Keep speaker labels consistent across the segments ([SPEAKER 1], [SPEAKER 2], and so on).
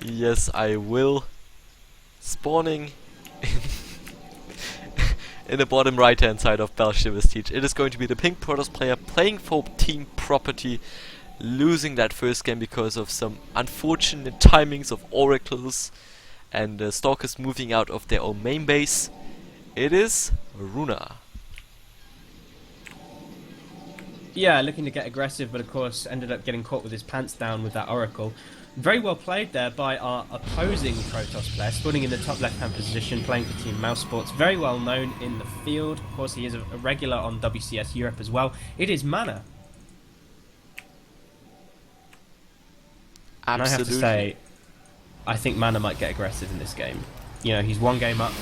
[SPEAKER 1] Yes, I will. Spawning in the bottom right hand side of Belshiv's Teach. It is going to be the Pink Protoss player playing for team property, losing that first game because of some unfortunate timings of oracles and stalkers moving out of their own main base. It is RunA.
[SPEAKER 2] Yeah, looking to get aggressive, but of course ended up getting caught with his pants down with that Oracle. Very well played there by our opposing Protoss player, spawning in the top left-hand position, playing for Team Mouse Sports. Very well known in the field. Of course, he is a regular on WCS Europe as well. It is MaNa.
[SPEAKER 1] Absolutely.
[SPEAKER 2] And I have to say, I think MaNa might get aggressive in this game. You know, he's one game up.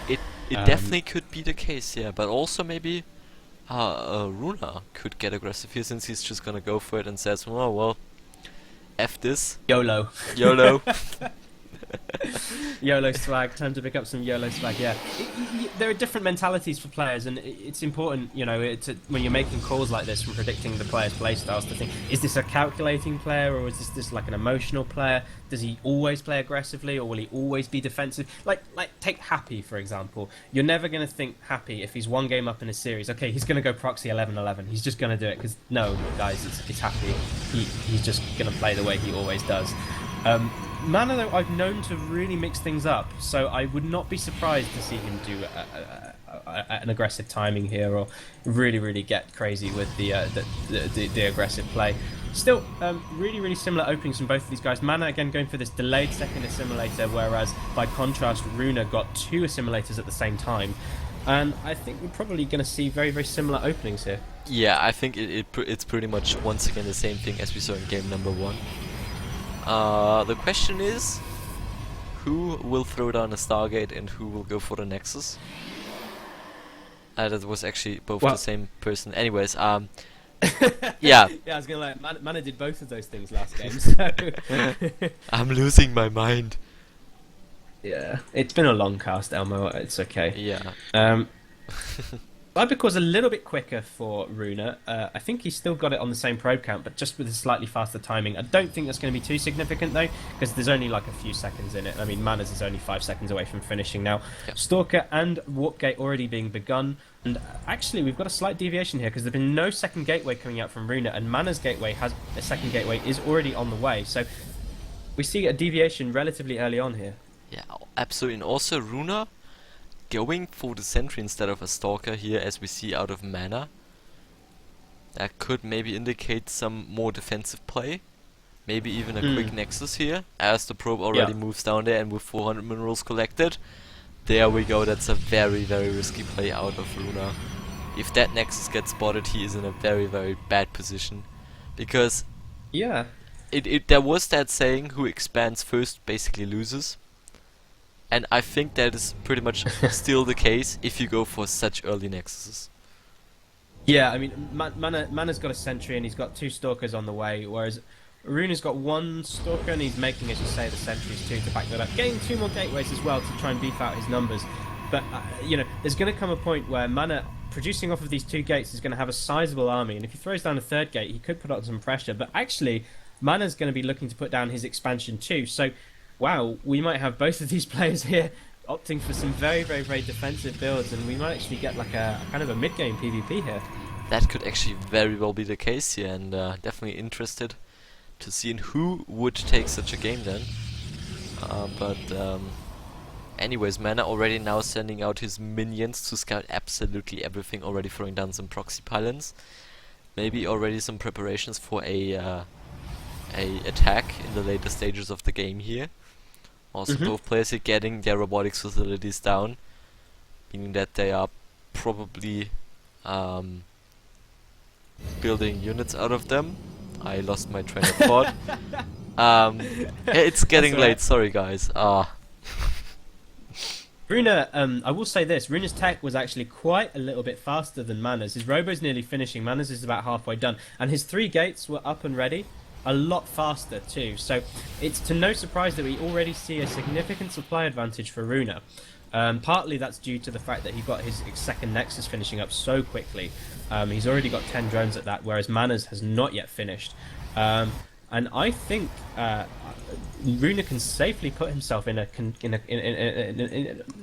[SPEAKER 1] It definitely could be the case, yeah, but also maybe RunA could get aggressive here, since he's just gonna go for it and says, oh well, F this.
[SPEAKER 2] YOLO.
[SPEAKER 1] YOLO.
[SPEAKER 2] YOLO swag. Time to pick up some YOLO swag. Yeah, there are different mentalities for players, and it's important, you know, when you're making calls like this and predicting the players' playstyles, to think: is this a calculating player, or is this like an emotional player? Does he always play aggressively, or will he always be defensive? Like take Happy for example. You're never going to think Happy if he's one game up in a series. Okay, he's going to go proxy 11-11. He's just going to do it because no, guys, it's Happy. He's just going to play the way he always does. MaNa, though, I've known to really mix things up, so I would not be surprised to see him do an aggressive timing here, or really get crazy with the aggressive play. Still, really similar openings from both of these guys. MaNa again going for this delayed second assimilator, whereas by contrast, RunA got 2 assimilators at the same time. And I think we're probably going to see very similar openings here.
[SPEAKER 1] Yeah, I think it's pretty much once again the same thing as we saw in game number 1. The question is, who will throw down a Stargate and who will go for the Nexus? That was actually both the same person. Anyways, yeah.
[SPEAKER 2] Yeah, I was gonna MaNa did both of those things last game, so...
[SPEAKER 1] I'm losing my mind.
[SPEAKER 2] Yeah, it's been a long cast, Elmo. It's okay.
[SPEAKER 1] Yeah.
[SPEAKER 2] Vibic was a little bit quicker for RunA. I think he's still got it on the same probe count, but just with a slightly faster timing. I don't think that's going to be too significant, though, because there's only like a few seconds in it. I mean, MaNa's is only 5 seconds away from finishing now. Yep. Stalker and Warp Gate already being begun. And actually, we've got a slight deviation here, because there's been no second gateway coming out from RunA, and MaNa's gateway a second gateway is already on the way. So we see a deviation relatively early on here.
[SPEAKER 1] Yeah, absolutely. And also RunA going for the sentry instead of a stalker here, as we see out of MaNa. That could maybe indicate some more defensive play. Maybe even a quick nexus here, as the probe already moves down there, and with 400 minerals collected. There we go, that's a very risky play out of RunA. If that nexus gets spotted, he is in a very bad position. Because there was that saying, who expands first basically loses. And I think that is pretty much still the case if you go for such early nexuses.
[SPEAKER 2] Yeah, I mean, MaNa's got a sentry and he's got 2 stalkers on the way, whereas RunA's got 1 stalker and he's making, as you say, the sentries 2 to back that up. Getting 2 more gateways as well to try and beef out his numbers. But, you know, there's going to come a point where MaNa, producing off of these 2 gates, is going to have a sizable army. And if he throws down a 3rd gate, he could put on some pressure. But actually, MaNa's going to be looking to put down his expansion too. So, wow, we might have both of these players here opting for some very defensive builds, and we might actually get like a kind of a mid-game PvP here.
[SPEAKER 1] That could actually very well be the case here, and definitely interested to see who would take such a game then. Anyways, MaNa already now sending out his minions to scout absolutely everything, already throwing down some proxy pylons. Maybe already some preparations for a attack in the later stages of the game here. Also, both players are getting their robotics facilities down, meaning that they are probably building units out of them. I lost my train of thought. It's getting late, sorry guys.
[SPEAKER 2] RunA, I will say this, RunA's tech was actually quite a little bit faster than MaNa's. His robo's nearly finishing, MaNa's is about halfway done, and his 3 gates were up and ready a lot faster too. So it's to no surprise that we already see a significant supply advantage for RunA. Partly that's due to the fact that he got his 2nd Nexus finishing up so quickly. He's already got 10 drones at that, whereas MaNa's has not yet finished. and I think RunA can safely put himself in a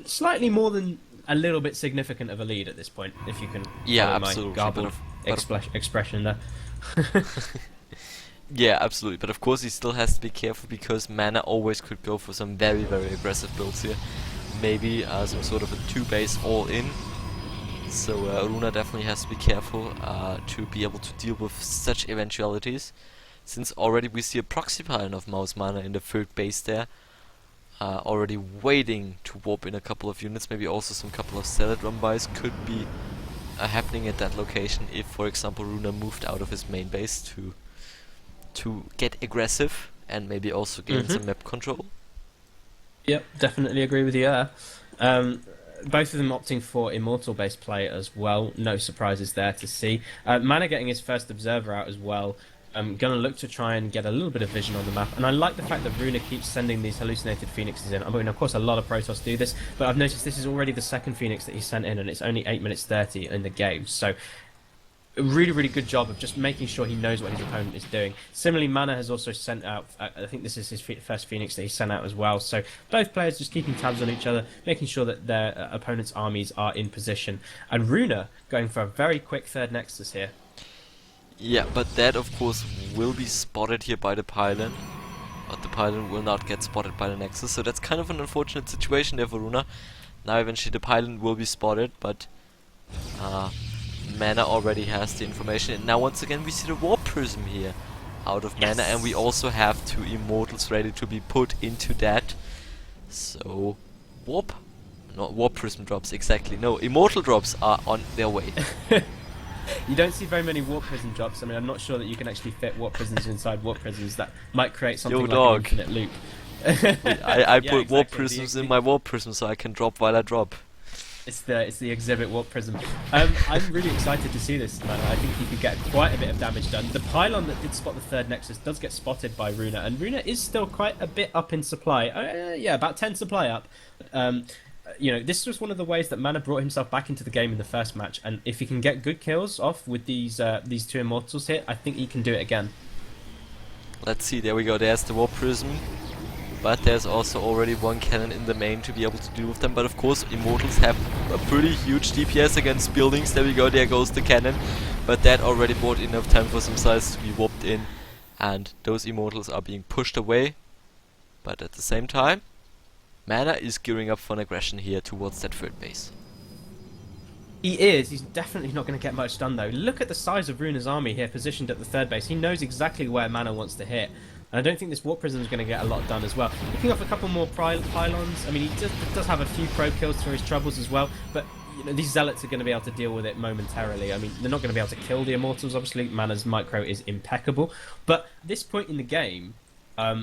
[SPEAKER 2] slightly more than a little bit significant of a lead at this point, if you can
[SPEAKER 1] Yeah,
[SPEAKER 2] follow my
[SPEAKER 1] absolutely.
[SPEAKER 2] garbled expression there.
[SPEAKER 1] Yeah, absolutely. But of course, he still has to be careful because MaNa always could go for some very, very aggressive builds here. Maybe some sort of a 2-base all-in. So RunA definitely has to be careful to be able to deal with such eventualities. Since already we see a proxy pylon of MaNa in the third base there. Already waiting to warp in a couple of units. Maybe also some couple of salad run-bys could be happening at that location if, for example, RunA moved out of his main base to get aggressive and maybe also gain some map control.
[SPEAKER 2] Yep, definitely agree with you there. Both of them opting for Immortal-based play as well. No surprises there to see. MaNa getting his first Observer out as well. I'm going to look to try and get a little bit of vision on the map. And I like the fact that RunA keeps sending these hallucinated Phoenixes in. I mean, of course, a lot of Protoss do this, but I've noticed this is already the second Phoenix that he sent in, and it's only 8 minutes 30 in the game. So a really, really good job of just making sure he knows what his opponent is doing. Similarly, MaNa has also sent out, I think this is his first Phoenix that he sent out as well. So both players just keeping tabs on each other, making sure that their opponent's armies are in position. And RunA going for a very quick third Nexus here.
[SPEAKER 1] Yeah, but that of course will be spotted here by the pylon. But the pylon will not get spotted by the Nexus, so that's kind of an unfortunate situation there for RunA. Now eventually the pylon will be spotted, but MaNa already has the information. And now once again we see the Warp Prism here out of MaNa, and we also have 2 Immortals ready to be put into that. So Warp Prism drops, exactly. No, Immortal drops are on their way.
[SPEAKER 2] You don't see very many Warp Prism drops. I mean, I'm not sure that you can actually fit Warp Prisms inside Warp Prisms. That might create something like an infinite loop.
[SPEAKER 1] I put Warp Prisms in my Warp Prism so I can drop while I drop.
[SPEAKER 2] It's the exhibit Warp Prism. I'm really excited to see this, man. I think he could get quite a bit of damage done. The pylon that did spot the third Nexus does get spotted by RunA, and RunA is still quite a bit up in supply. Yeah, about 10 supply up. You know, this was one of the ways that MaNa brought himself back into the game in the first match, and if he can get good kills off with these 2 Immortals here, I think he can do it again.
[SPEAKER 1] Let's see, there we go, there's the Warp Prism. But there's also already 1 cannon in the main to be able to deal with them. But of course, Immortals have a pretty huge DPS against buildings. There we go, there goes the cannon. But that already bought enough time for some sides to be warped in. And those Immortals are being pushed away. But at the same time, MaNa is gearing up for an aggression here towards that third base.
[SPEAKER 2] He is. He's definitely not going to get much done, though. Look at the size of RunA's army here positioned at the third base. He knows exactly where MaNa wants to hit. And I don't think this Warp Prism is going to get a lot done as well. Picking off a couple more pylons. I mean, he does have a few probe kills for his troubles as well. But you know, these Zealots are going to be able to deal with it momentarily. I mean, they're not going to be able to kill the Immortals, obviously. MaNa's micro is impeccable. But at this point in the game,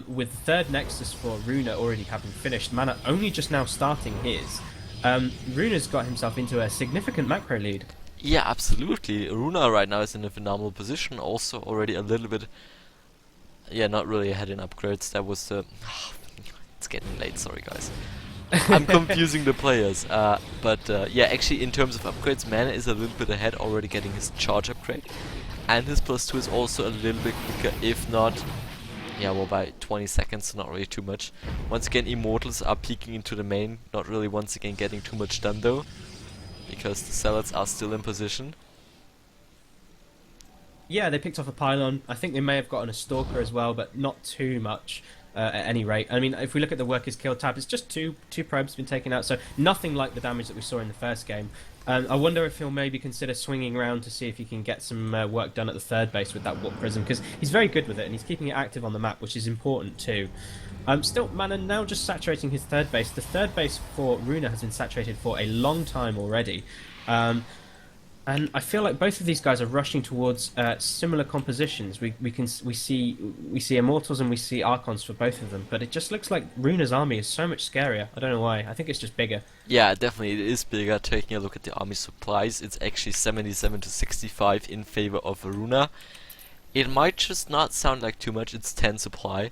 [SPEAKER 2] with the third Nexus for RunA already having finished, MaNa only just now starting his, RunA's got himself into a significant macro lead.
[SPEAKER 1] Yeah, absolutely. RunA right now is in a phenomenal position. Also already a little bit... Yeah, not really ahead in upgrades. That was the... it's getting late, sorry guys. I'm confusing the players. Yeah, actually in terms of upgrades, MaNa is a little bit ahead, already getting his charge upgrade. And his +2 is also a little bit quicker, if not... Yeah, well, by 20 seconds, not really too much. Once again, Immortals are peeking into the main, not really once again getting too much done though, because the Zealots are still in position.
[SPEAKER 2] Yeah, they picked off a pylon. I think they may have gotten a Stalker as well, but not too much at any rate. I mean, if we look at the Workers Kill tab, it's just two probes been taken out, so nothing like the damage that we saw in the first game. I wonder if he'll maybe consider swinging around to see if he can get some work done at the third base with that Warp Prism, because he's very good with it and he's keeping it active on the map, which is important too. Still, MaNa now just saturating his third base. The third base for RunA has been saturated for a long time already. And I feel like both of these guys are rushing towards similar compositions. We see Immortals and we see Archons for both of them, but it just looks like RunA's army is so much scarier. I don't know why. I think it's just bigger.
[SPEAKER 1] Yeah, definitely it is bigger. Taking a look at the army supplies, it's actually 77 to 65 in favor of RunA. It might just not sound like too much. It's 10 supply,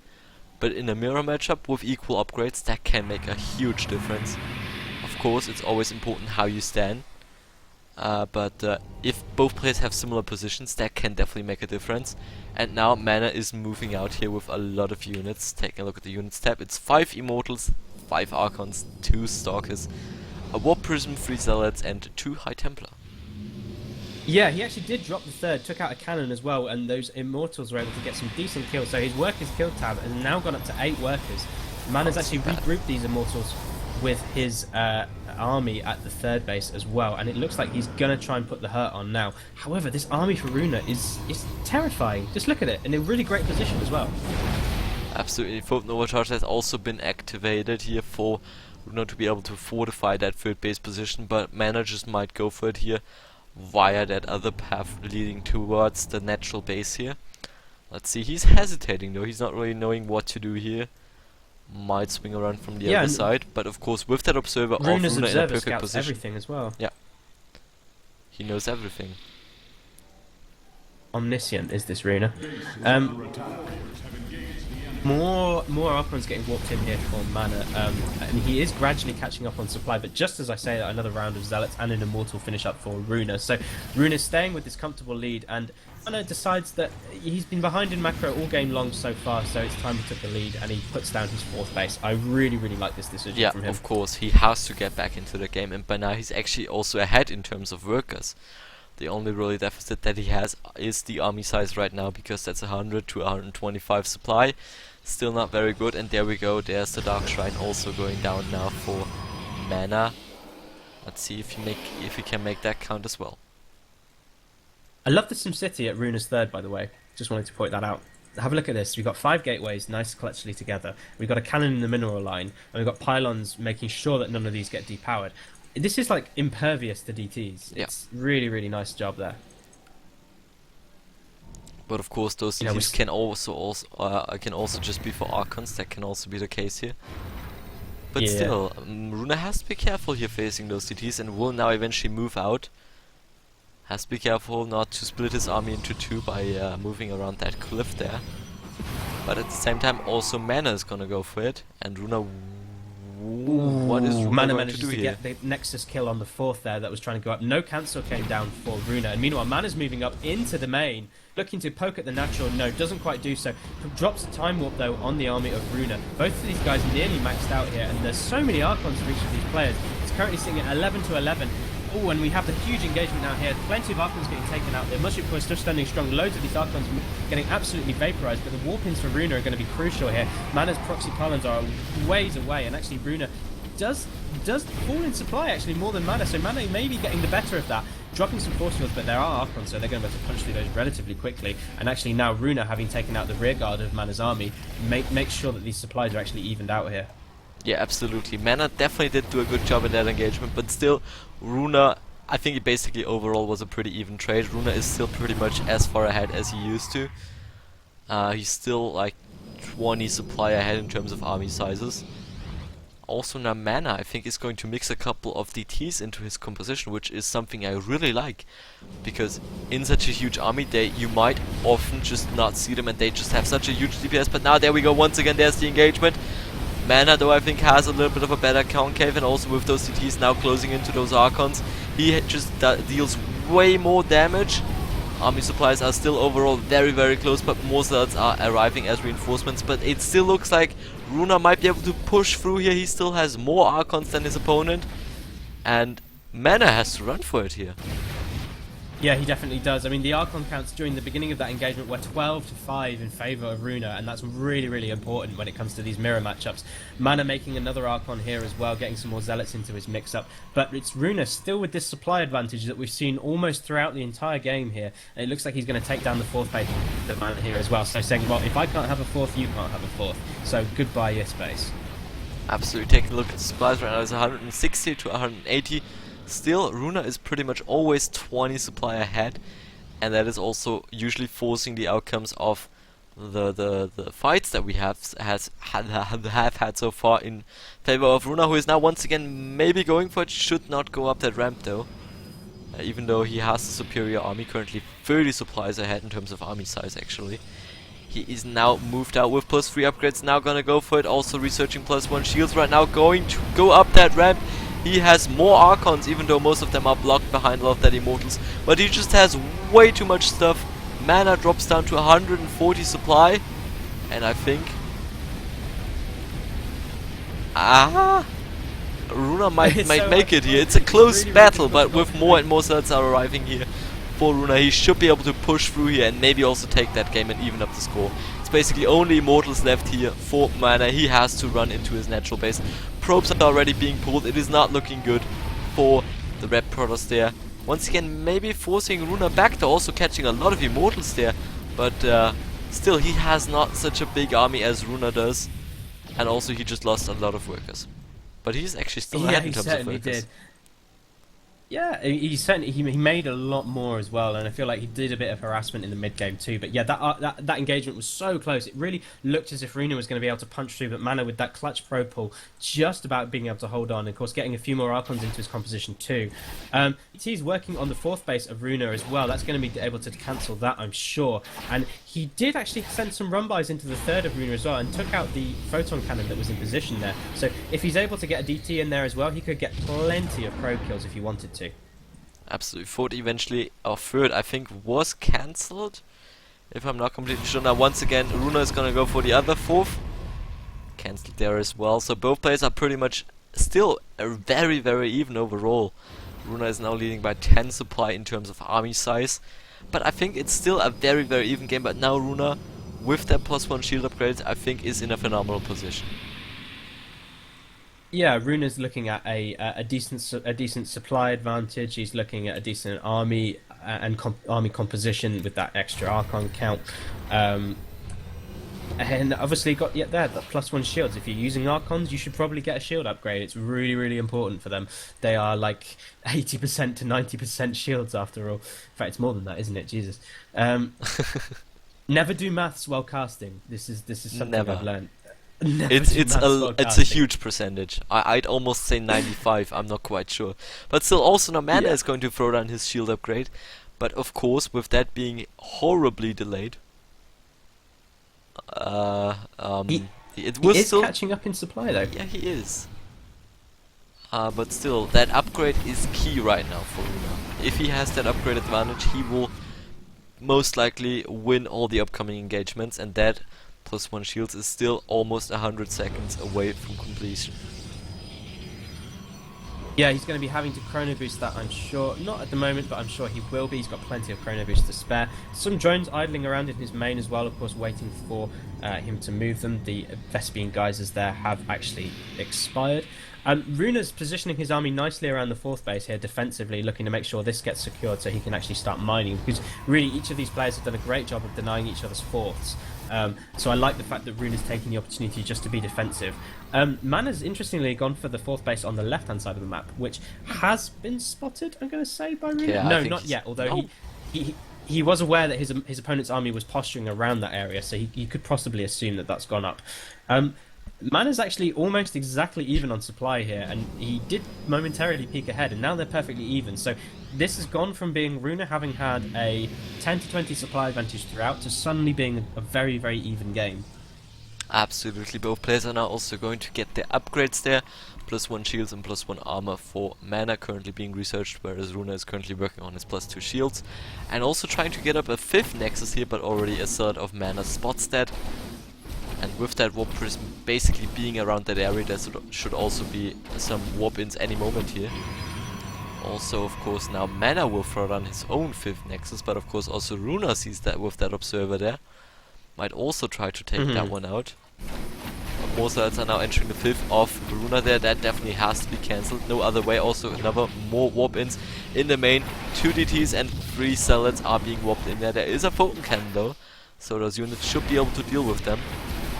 [SPEAKER 1] but in a mirror matchup with equal upgrades, that can make a huge difference. Of course, it's always important how you stand. But if both players have similar positions, that can definitely make a difference. And now MaNa is moving out here with a lot of units. Taking a look at the units tab, it's 5 Immortals, 5 Archons, 2 Stalkers, a Warp Prism, 3 Zealots, and 2 High Templar.
[SPEAKER 2] Yeah, he actually did drop the third, took out a cannon as well, and those Immortals were able to get some decent kills. So his workers kill tab has now gone up to 8 workers. MaNa's actually regrouped these Immortals with his army at the third base as well, and it looks like he's going to try and put the hurt on now. However, this army for RunA is terrifying. Just look at it, in a really great position as well.
[SPEAKER 1] Absolutely. Fourth Nova Charge has also been activated here for RunA to be able to fortify that third base position, but MaNa just might go for it here via that other path leading towards the natural base here. Let's see, he's hesitating though, he's not really knowing what to do here. Might swing around from the other side, but of course with that observer of RunA in a perfect position.
[SPEAKER 2] Everything as well.
[SPEAKER 1] Yeah. He knows everything.
[SPEAKER 2] Omniscient is this RunA. More Archons getting warped in here for MaNa, and he is gradually catching up on supply, but just as I say that, another round of Zealots and an Immortal finish up for RunA. So RunA's staying with this comfortable lead, and MaNa decides that he's been behind in macro all game long so far, so it's time he took the lead, and he puts down his 4th base. I really like this decision from him.
[SPEAKER 1] Yeah, of course, he has to get back into the game, and by now he's actually also ahead in terms of workers. The only really deficit that he has is the army size right now, because that's 100 to 125 supply. Still not very good, and there we go, there's the Dark Shrine also going down now for MaNa. Let's see if he can make that count as well.
[SPEAKER 2] I love the SimCity at RunA's third, by the way. Just wanted to point that out. Have a look at this. We've got 5 gateways, nice clutchly together. We've got a cannon in the mineral line, and we've got pylons making sure that none of these get depowered. This is like impervious to DTs.
[SPEAKER 1] Yeah.
[SPEAKER 2] It's really nice job there.
[SPEAKER 1] But of course, those DTs can also just be for Archons. That can also be the case here. But still, RunA has to be careful here facing those DTs, and will now eventually move out. Has to be careful not to split his army into 2 by moving around that cliff there. But at the same time, also MaNa is gonna go for it, and RunA. What is RunA
[SPEAKER 2] MaNa
[SPEAKER 1] going
[SPEAKER 2] managed
[SPEAKER 1] to do
[SPEAKER 2] to
[SPEAKER 1] here?
[SPEAKER 2] get the Nexus kill on the 4th there that was trying to go up. No cancel came down for RunA, and meanwhile MaNa's moving up into the main, looking to poke at the natural. No, doesn't quite do so. Drops a time warp though on the army of RunA. Both of these guys nearly maxed out here, and there's so many Archons for each of these players. It's currently sitting at 11 to 11. Oh, and we have the huge engagement now here. Plenty of Archons getting taken out. The Mushroom Core is still standing strong. Loads of these Archons getting absolutely vaporized, but the warp-ins for RunA are going to be crucial here. MaNa's proxy pylons are ways away, and actually RunA does fall in supply actually more than MaNa, so MaNa may be getting the better of that, dropping some force fields, but there are Archons, so they're going to be able to punch through those relatively quickly. And actually now RunA, having taken out the rear guard of MaNa's army, makes sure that these supplies are actually evened out here.
[SPEAKER 1] Yeah, absolutely. MaNa definitely did do a good job in that engagement, but still, RunA, I think it basically overall was a pretty even trade. RunA is still pretty much as far ahead as he used to. He's still like 20 supply ahead in terms of army sizes. Also now MaNa, I think, is going to mix a couple of DTs into his composition, which is something I really like. Because in such a huge army, you might often just not see them, and they just have such a huge DPS. But now there we go, once again there's the engagement. MaNa, though, I think has a little bit of a better concave, and also with those DTs now closing into those Archons, he just deals way more damage. Army supplies are still overall very close, but more Zealots are arriving as reinforcements. But it still looks like RunA might be able to push through here. He still has more Archons than his opponent, and MaNa has to run for it here.
[SPEAKER 2] Yeah, he definitely does. I mean, the Archon counts during the beginning of that engagement were 12 to 5 in favour of RunA, and that's really important when it comes to these mirror matchups. MaNa making another Archon here as well, getting some more Zealots into his mix-up. But it's RunA still with this supply advantage that we've seen almost throughout the entire game here. And it looks like he's going to take down the 4th base of MaNa here as well. So saying, well, if I can't have a 4th, you can't have a 4th. So goodbye your space.
[SPEAKER 1] Absolutely. Taking a look at the supplies right now, it's 160 to 180. Still, RunA is pretty much always 20 supply ahead, and that is also usually forcing the outcomes of the fights that we have had so far in favor of RunA, who is now once again maybe going for it. Should not go up that ramp though, even though he has a superior army, currently 30 supplies ahead in terms of army size actually. He is now moved out with +3 upgrades, now gonna go for it, also researching +1 shields right now, going to go up that ramp. He has more Archons, even though most of them are blocked behind a lot of that Immortals. But he just has way too much stuff. Mana drops down to 140 supply. And I think... RunA might make it here. It's a close battle, but with more and more sets are arriving here for RunA, he should be able to push through here and maybe also take that game and even up the score. It's basically only Immortals left here for MaNa. He has to run into his natural base. Probes are already being pulled. It is not looking good for the Red Protoss there. Once again, maybe forcing RunA back. They're also catching a lot of Immortals there, but still, he has not such a big army as RunA does. And also, he just lost a lot of workers. But he's actually still ahead in terms of workers.
[SPEAKER 2] Did. Yeah, he certainly he made a lot more as well, and I feel like he did a bit of harassment in the mid game too. But yeah, that engagement was so close. It really looked as if RunA was going to be able to punch through, but MaNa with that clutch pro pull, just about being able to hold on. And of course, getting a few more Archons into his composition too. He's working on the fourth base of RunA as well. That's going to be able to cancel that, I'm sure. And he did actually send some run-bys into the third of RunA as well, and took out the photon cannon that was in position there. So if he's able to get a DT in there as well, he could get plenty of pro kills if he wanted to.
[SPEAKER 1] Absolutely. Fourth eventually, or third, I think, was cancelled. If I'm not completely sure. Now, once again, RunA is going to go for the other fourth. Cancelled there as well. So both players are pretty much still very, very even overall. RunA is now leading by 10 supply in terms of army size. But I think it's still a very, very even game. But now RunA, with that +1 shield upgrade, I think is in a phenomenal position.
[SPEAKER 2] Yeah, RunA's looking at a decent supply advantage. He's looking at a decent army and army composition with that extra Archon count, and obviously got the +1 shields. If you're using Archons, you should probably get a shield upgrade. It's really, really important for them. They are like 80% to 90% shields after all. In fact, it's more than that, isn't it? Jesus. Never do maths while casting. This is something I've learned.
[SPEAKER 1] It's a huge percentage. I'd almost say 95. I'm not quite sure, but still, also now MaNa is going to throw down his shield upgrade, but of course, with that being horribly delayed,
[SPEAKER 2] he is still catching up in supply though.
[SPEAKER 1] Yeah, he is. But still, that upgrade is key right now for RunA. If he has that upgrade advantage, he will most likely win all the upcoming engagements, and that +1 shields is still almost 100 seconds away from completion.
[SPEAKER 2] Yeah, he's going to be having to chrono boost that, I'm sure. Not at the moment, but I'm sure he will be. He's got plenty of chrono boost to spare. Some drones idling around in his main as well, of course, waiting for him to move them. The Vespene geysers there have actually expired. RunA's positioning his army nicely around the fourth base here defensively, looking to make sure this gets secured so he can actually start mining, because really each of these players have done a great job of denying each other's fourths. So I like the fact that RunA's taking the opportunity just to be defensive. MaNa's interestingly gone for the fourth base on the left-hand side of the map, which has been spotted, I'm going to say, by RunA.
[SPEAKER 1] Yeah,
[SPEAKER 2] no, not yet, although he was aware that his opponent's army was posturing around that area, so he could possibly assume that that's gone up. MaNa's actually almost exactly even on supply here, and he did momentarily peek ahead, and now they're perfectly even. So this has gone from being RunA having had a 10 to 20 supply advantage throughout to suddenly being a very, very even game.
[SPEAKER 1] Absolutely, both players are now also going to get their upgrades there. +1 shields and +1 armor for MaNa currently being researched, whereas RunA is currently working on his +2 shields. And also trying to get up a 5th Nexus here, but already a third of MaNa's spots dead. And with that warp prism basically being around that area, there should also be some warp-ins any moment here. Also, of course, now MaNa will throw down his own 5th Nexus, but of course also RunA sees that with that observer there. Might also try to take that one out. But more sides are now entering the 5th of RunA there. That definitely has to be cancelled. No other way. Also more warp-ins in the main. 2 DTs and 3 Zealots are being warped in there. There is a photon cannon though, so those units should be able to deal with them.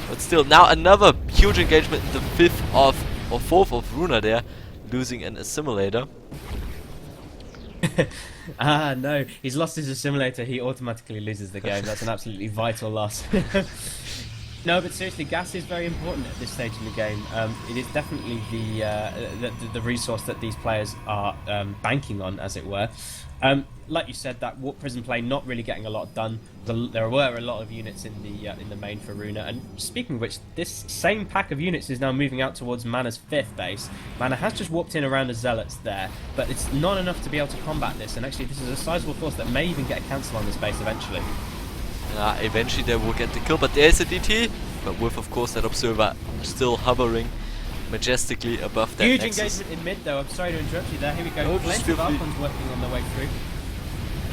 [SPEAKER 1] But still, now another huge engagement in the 5th or 4th of RunA there, losing an assimilator.
[SPEAKER 2] No, he's lost his assimilator, he automatically loses the game. That's an absolutely vital loss. No, but seriously, gas is very important at this stage in the game. It is definitely the resource that these players are banking on, as it were. Like you said, that warp prison play not really getting a lot done. There were a lot of units in the main for RunA. And speaking of which, this same pack of units is now moving out towards MaNa's 5th base. MaNa has just warped in around the Zealots there, but it's not enough to be able to combat this. And actually, this is a sizable force that may even get a cancel on this base eventually.
[SPEAKER 1] Eventually they will get the kill, but there's a DT, but with of course that observer still hovering majestically above that
[SPEAKER 2] Huge
[SPEAKER 1] nexus.
[SPEAKER 2] engagement in mid though, I'm sorry to interrupt you there, here we go.
[SPEAKER 1] Oh,
[SPEAKER 2] Plenty of Archons working on their way through.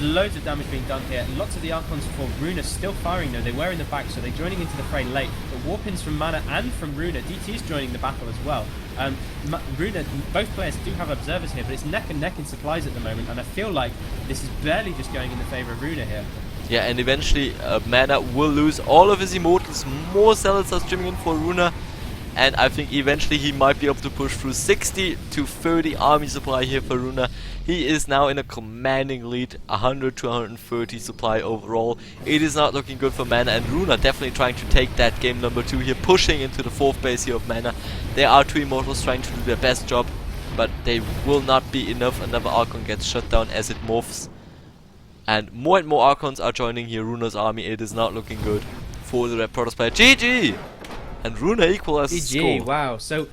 [SPEAKER 2] Loads of damage being done here. Lots of the Archons for RunA still firing though, they were in the back, so they're joining into the fray late. But warp-ins from MaNa and from RunA, DT's joining the battle as well. RunA, both players do have observers here, but it's neck and neck in supplies at the moment, and I feel like this is barely just going in the favour of RunA here.
[SPEAKER 1] Yeah, and eventually MaNa will lose all of his immortals. More zealots are streaming in for RunA, and I think eventually he might be able to push through 60 to 30 army supply here for RunA. He is now in a commanding lead, 100 to 130 supply overall. It is not looking good for MaNa, and RunA definitely trying to take that game number 2 here, pushing into the 4th base here of MaNa. There are 2 immortals trying to do their best job, but they will not be enough. Another Archon gets shut down as it morphs. And more Archons are joining here RunA's army. It is not looking good for the Red Protoss player. GG! And RunA equalizes the
[SPEAKER 2] GG,
[SPEAKER 1] score.
[SPEAKER 2] wow. So